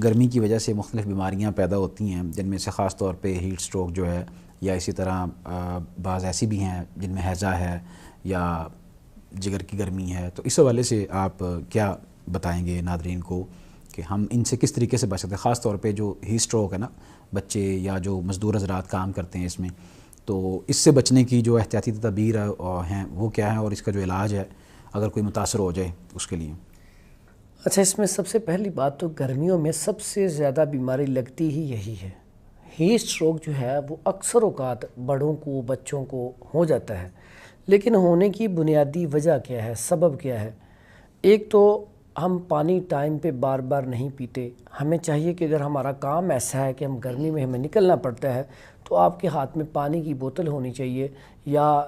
گرمی کی وجہ سے مختلف بیماریاں پیدا ہوتی ہیں، جن میں سے خاص طور پہ ہیٹ سٹروک جو ہے، یا اسی طرح بعض ایسی بھی ہیں جن میں ہیضہ ہے یا جگر کی گرمی ہے. تو اس حوالے سے آپ کیا بتائیں گے ناظرین کو کہ ہم ان سے کس طریقے سے بچ سکتے ہیں؟ خاص طور پہ جو ہیٹ سٹروک ہے نا، بچے یا جو مزدور حضرات کام کرتے ہیں اس میں، تو اس سے بچنے کی جو احتیاطی تدابیر ہیں وہ کیا ہیں، اور اس کا جو علاج ہے اگر کوئی متاثر ہو جائے اس کے لیے؟ اچھا، اس میں سب سے پہلی بات تو گرمیوں میں سب سے زیادہ بیماری لگتی ہی یہی ہے. ہیٹ سٹروک جو ہے وہ اکثر اوقات بڑوں کو، بچوں کو ہو جاتا ہے، لیکن ہونے کی بنیادی وجہ کیا ہے، سبب کیا ہے؟ ایک تو ہم پانی ٹائم پہ بار بار نہیں پیتے. ہمیں چاہیے کہ اگر ہمارا کام ایسا ہے کہ ہم گرمی میں ہمیں نکلنا پڑتا ہے تو آپ کے ہاتھ میں پانی کی بوتل ہونی چاہیے، یا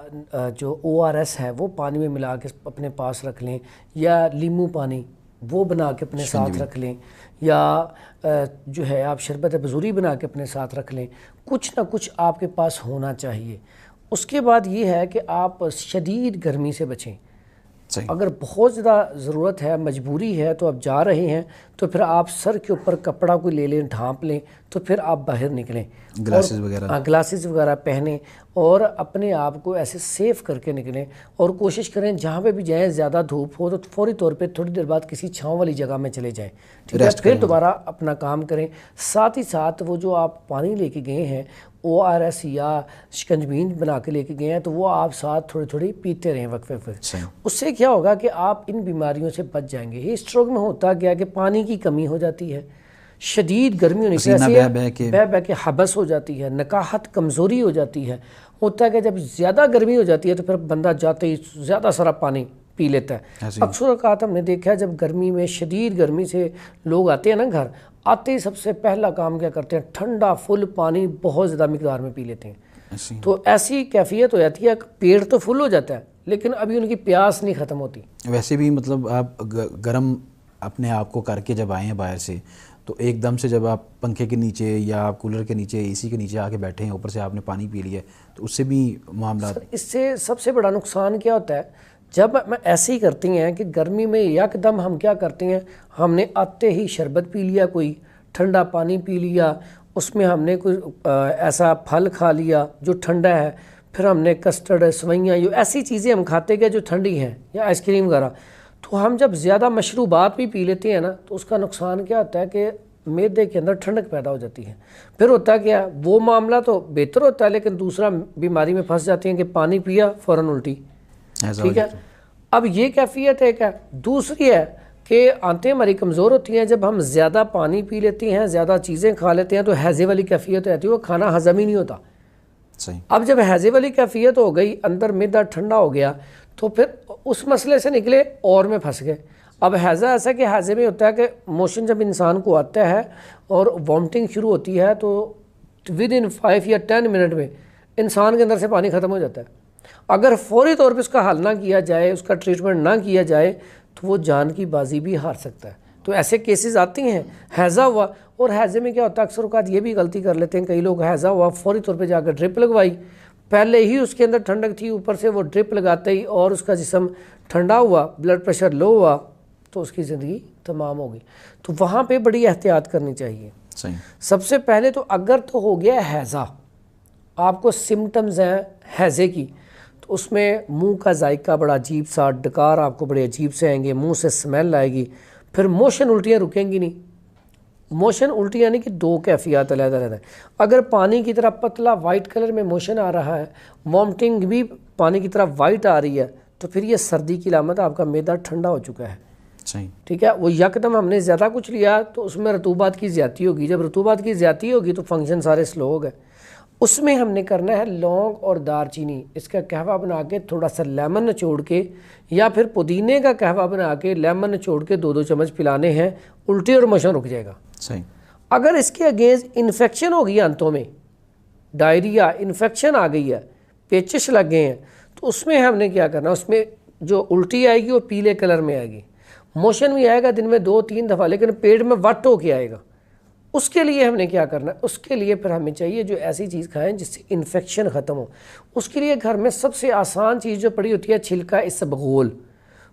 جو ORS ہے وہ پانی میں ملا کے اپنے پاس رکھ لیں، یا لیمو پانی وہ بنا کے اپنے ساتھ رکھ لیں، یا جو ہے آپ شربت بزوری بنا کے اپنے ساتھ رکھ لیں. کچھ نہ کچھ آپ کے پاس ہونا چاہیے. اس کے بعد یہ ہے کہ آپ شدید گرمی سے بچیں. اگر بہت زیادہ ضرورت ہے، مجبوری ہے، تو آپ جا رہے ہیں تو پھر آپ سر کے اوپر کپڑا کوئی لے لیں، ڈھانپ لیں، تو پھر آپ باہر نکلیں. گلاسز وغیرہ پہنیں اور اپنے آپ کو ایسے سیف کر کے نکلیں، اور کوشش کریں جہاں پہ بھی جائیں زیادہ دھوپ ہو تو فوری طور پہ تھوڑی دیر بعد کسی چھاؤں والی جگہ میں چلے جائیں، ٹھیک ہے، پھر دوبارہ اپنا کام کریں. ساتھ ہی ساتھ وہ جو آپ پانی لے کے گئے ہیں، ORS یا شکنجبین بنا کے لے کے گئے ہیں، تو وہ آپ ساتھ تھوڑی تھوڑی پیتے رہیں وقفے پہ. اس سے کیا ہوگا کہ آپ ان بیماریوں سے بچ جائیں گے. ہیٹ سٹروک میں ہوتا گیا کہ پانی کی کمی ہو جاتی ہے، شدید گرمی ہونے سے بہ بہ کے حبس ہو جاتی ہے، نکاحت کمزوری ہو جاتی ہے. ہوتا ہے کہ جب زیادہ گرمی ہو جاتی ہے تو پھر بندہ جاتے ہی زیادہ سارا پانی پی لیتا ہے. اکثر اوقات ہم نے دیکھا ہے جب گرمی میں، شدید گرمی سے لوگ آتے ہیں نا گھر، آتے ہی سب سے پہلا کام کیا کرتے ہیں؟ ٹھنڈا فل پانی بہت زیادہ مقدار میں پی لیتے ہیں. تو ایسی کیفیت ہو جاتی ہے کہ پیٹ تو فل ہو جاتا ہے لیکن ابھی ان کی پیاس نہیں ختم ہوتی. ویسے بھی مطلب آپ گرم اپنے آپ کو کر کے جب آئے ہیں باہر سے، تو ایک دم سے جب آپ پنکھے کے نیچے یا آپ کولر کے نیچے، AC کے نیچے آ کے بیٹھے ہیں، اوپر سے آپ نے پانی پی لیا، تو اس سے بھی معاملات. اس سے سب سے بڑا نقصان کیا ہوتا ہے؟ جب میں ایسے ہی کرتی ہیں کہ گرمی میں یک دم ہم کیا کرتے ہیں، ہم نے آتے ہی شربت پی لیا، کوئی ٹھنڈا پانی پی لیا، اس میں ہم نے کوئی ایسا پھل کھا لیا جو ٹھنڈا ہے، پھر ہم نے کسٹرڈ، سوئیاں، یہ ایسی چیزیں ہم کھاتے گئے جو ٹھنڈی ہیں، یا آئس کریم وغیرہ. تو ہم جب زیادہ مشروبات بھی پی لیتے ہیں نا تو اس کا نقصان کیا ہوتا ہے کہ معدے کے اندر ٹھنڈک پیدا ہو جاتی ہے. پھر ہوتا کیا، وہ معاملہ تو بہتر ہوتا ہے لیکن دوسرا بیماری میں پھنس جاتے ہیں کہ پانی پیا فوراً الٹی. ٹھیک ہے، اب یہ کیفیت ہے. کیا دوسری ہے کہ آنتیں ہماری کمزور ہوتی ہیں. جب ہم زیادہ پانی پی لیتے ہیں، زیادہ چیزیں کھا لیتے ہیں تو ہیضے والی کیفیت رہتی ہے، وہ کھانا ہضم ہی نہیں ہوتا. اب جب ہیضے والی کیفیت ہو گئی، اندر معدہ ٹھنڈا ہو گیا، تو پھر اس مسئلے سے نکلے اور میں پھنس گئے. اب ہیضہ ایسا کہ ہیضے میں ہوتا ہے کہ موشن جب انسان کو آتا ہے اور وامٹنگ شروع ہوتی ہے تو ود ان 5 یا 10 منٹ میں انسان کے اندر سے پانی ختم ہو جاتا ہے. اگر فوری طور پہ اس کا حل نہ کیا جائے، اس کا ٹریٹمنٹ نہ کیا جائے تو وہ جان کی بازی بھی ہار سکتا ہے. تو ایسے کیسز آتی ہیں، ہیضہ ہوا، اور ہیضے میں کیا ہوتا ہے، اکثر اوقات یہ بھی غلطی کر لیتے ہیں کئی لوگ، ہیضہ ہوا فوری طور پہ جا کر ڈرپ لگوائی، پہلے ہی اس کے اندر ٹھنڈک تھی، اوپر سے وہ ڈرپ لگاتے ہی اور اس کا جسم ٹھنڈا ہوا، بلڈ پریشر لو ہوا تو اس کی زندگی تمام ہو گئی. تو وہاں پہ بڑی احتیاط کرنی چاہیے. سب سے پہلے تو اگر تو ہو گیا ہیضہ، آپ کو سمٹمز ہیں ہیضے کی، تو اس میں منہ کا ذائقہ بڑا عجیب سا، ڈکار آپ کو بڑے عجیب سے آئیں گے، منہ سے سمیل آئے گی، پھر موشن الٹیاں رکیں گی نہیں. موشن الٹی یعنی کہ 2 کیفیات علیحدہ رہتا ہے. اگر پانی کی طرح پتلا وائٹ کلر میں موشن آ رہا ہے، وامٹنگ بھی پانی کی طرح وائٹ آ رہی ہے، تو پھر یہ سردی کی علامت ہے، آپ کا معدہ ٹھنڈا ہو چکا ہے. ٹھیک ہے، وہ یکدم ہم نے زیادہ کچھ لیا تو اس میں رطوبات کی زیادتی ہوگی. جب رطوبات کی زیادتی ہوگی تو فنکشن سارے سلو ہو گئے. اس میں ہم نے کرنا ہے لونگ اور دار چینی، اس کا قہوہ بنا کے تھوڑا سا لیمن نچوڑ کے، یا پھر پودینے کا قہوہ بنا کے لیمن نچوڑ کے 2 چمچ پلانے ہیں، الٹی اور موشن رک جائے گا. اگر اس کے اگینسٹ انفیکشن ہو گئی آنتوں میں، ڈائریا انفیکشن آ گئی ہے، پیچش لگ گئے ہیں، تو اس میں ہم نے کیا کرنا، اس میں جو الٹی آئے گی وہ پیلے کلر میں آئے گی، موشن بھی آئے گا دن میں 2-3 دفعہ، لیکن پیٹ میں وٹ ہو کے آئے گا. اس کے لیے ہم نے کیا کرنا ہے، اس کے لیے پھر ہمیں چاہیے جو ایسی چیز کھائیں جس سے انفیکشن ختم ہو. اس کے لیے گھر میں سب سے آسان چیز جو پڑی ہوتی ہے، چھلکا اسبغول.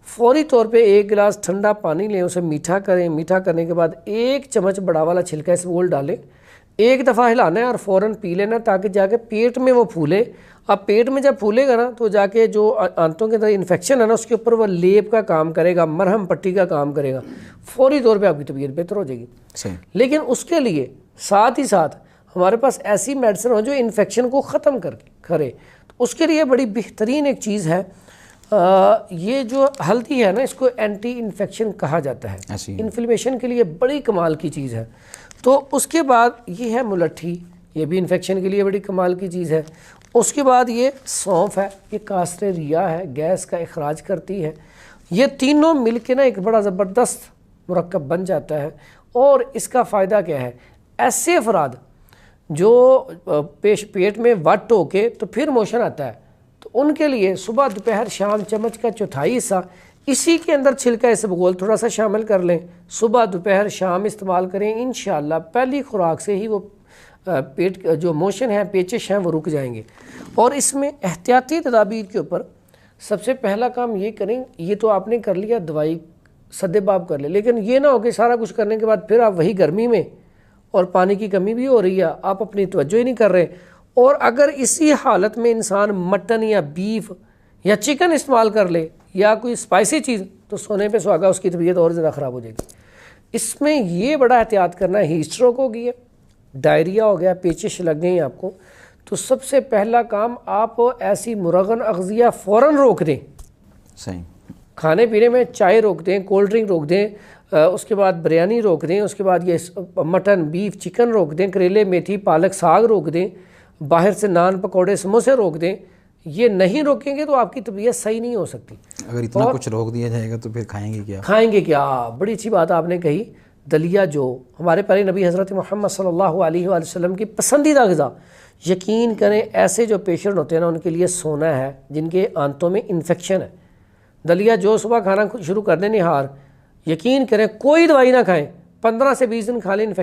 فوری طور پہ 1 گلاس ٹھنڈا پانی لیں، اسے میٹھا کریں، میٹھا کرنے کے بعد 1 چمچ بڑا والا چھلکا اس بول ڈالیں، 1 دفعہ ہلانا ہے اور فوراً پی لینا تاکہ جا کے پیٹ میں وہ پھولے. اب پیٹ میں جب پھولے گا نا تو جا کے جو آنتوں کے اندر انفیکشن ہے نا اس کے اوپر وہ لیپ کا کام کرے گا، مرہم پٹی کا کام کرے گا، فوری طور پہ آپ کی طبیعت بہتر ہو جائے گی. لیکن اس کے لیے ساتھ ہی ساتھ ہمارے پاس ایسی میڈیسن ہو جو انفیکشن کو ختم کرے. تو اس کے لیے بڑی بہترین ایک چیز ہے، یہ جو ہلدی ہے نا اس کو اینٹی انفیکشن کہا جاتا ہے، انفلیمیشن کے لیے بڑی کمال کی چیز ہے. تو اس کے بعد یہ ہے ملٹھی، یہ بھی انفیکشن کے لیے بڑی کمال کی چیز ہے. اس کے بعد یہ سونف ہے، یہ کاسر ریا ہے، گیس کا اخراج کرتی ہے. یہ تینوں مل کے نا ایک بڑا زبردست مرکب بن جاتا ہے. اور اس کا فائدہ کیا ہے؟ ایسے افراد جو پیٹ میں وٹ ہو کے تو پھر موشن آتا ہے تو ان کے لیے صبح دوپہر شام چمچ کا 1/4 حصہ اسی کے اندر چھلکا اسبغول تھوڑا سا شامل کر لیں، صبح دوپہر شام استعمال کریں، انشاءاللہ پہلی خوراک سے ہی وہ پیٹ جو موشن ہے، پیچش ہیں، وہ رک جائیں گے. اور اس میں احتیاطی تدابیر کے اوپر سب سے پہلا کام یہ کریں، یہ تو آپ نے کر لیا، دوائی سدے باب کر لے، لیکن یہ نہ ہو کہ سارا کچھ کرنے کے بعد پھر آپ وہی گرمی میں اور پانی کی کمی بھی ہو رہی ہے، آپ اپنی توجہ ہی نہیں کر رہے. اور اگر اسی حالت میں انسان مٹن یا بیف یا چکن استعمال کر لے یا کوئی اسپائسی چیز تو سونے پہ سہاگا، اس کی طبیعت اور زیادہ خراب ہو جائے گی. اس میں یہ بڑا احتیاط کرنا ہے. ہیٹ اسٹروک ہو گئی ہے، ڈائریا ہو گیا، پیچش لگ گئی آپ کو، تو سب سے پہلا کام آپ ایسی مرغن اغذیہ فوراً روک دیں. صحیح. کھانے پینے میں چائے روک دیں، کولڈ ڈرنک روک دیں، اس کے بعد بریانی روک دیں، اس کے بعد یہ مٹن بیف چکن روک دیں، کریلے میتھی پالک ساگ روک دیں، باہر سے نان پکوڑے سموسے روک دیں. یہ نہیں روکیں گے تو آپ کی طبیعت صحیح نہیں ہو سکتی. اگر اتنا کچھ روک دیا جائے گا تو پھر کھائیں گے کیا؟ بڑی اچھی بات آپ نے کہی. دلیا جو ہمارے پیارے نبی حضرت محمد صلی اللہ علیہ وآلہ وسلم کی پسندیدہ غذا، یقین کریں ایسے جو پیشنٹ ہوتے ہیں نا ان کے لیے سونا ہے جن کے آنتوں میں انفیکشن ہے. دلیا جو صبح کھانا شروع کر دیں نہار، یقین کریں کوئی دوائی نہ کھائیں، 15 سے 20 دن کھا لیں،